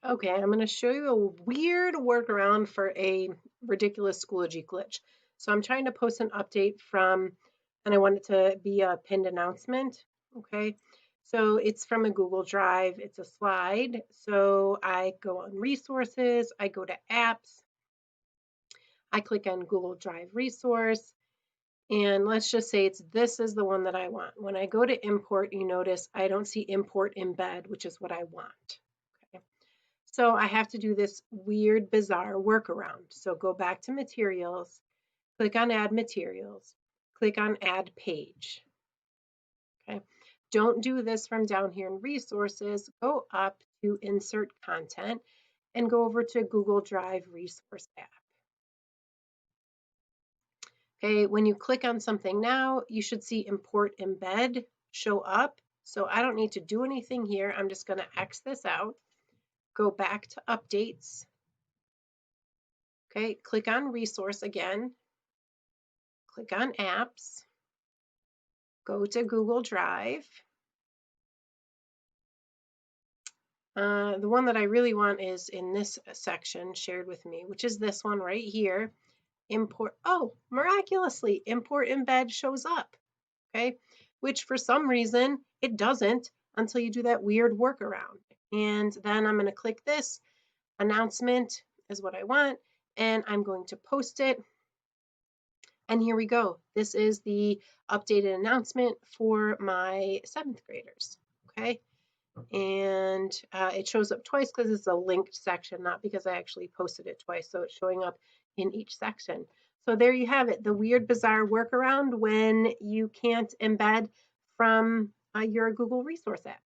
Okay, I'm going to show you a weird workaround for a ridiculous Schoology glitch. So I'm trying to post an update from, and I want it to be a pinned announcement. Okay, so it's from a Google Drive. It's a slide. So I go on resources, I go to apps, I click on Google Drive resource, and let's just say this is the one that I want. When I go to import, you notice I don't see import embed, which is what I want. Okay. So I have to do this weird, bizarre workaround. So go back to materials, click on add materials, click on add page. Okay. Don't do this from down here in resources. Go up to insert content and go over to Google Drive resource app. Okay, when you click on something now, you should see import embed show up. So I don't need to do anything here. I'm just going to X this out, go back to updates. Okay, click on resource again, click on apps, go to Google Drive. The one that I really want is in this section, shared with me, which is this one right here. Import, oh, miraculously, import embed shows up, okay? Which for some reason it doesn't until you do that weird workaround. And then I'm going to click this, announcement is what I want, and I'm going to post it. And here we go. This is the updated announcement for my 7th graders, okay? And it shows up twice because it's a linked section, not because I actually posted it twice. So it's showing up in each section. So there you have it, the weird, bizarre workaround when you can't embed from your Google resource app.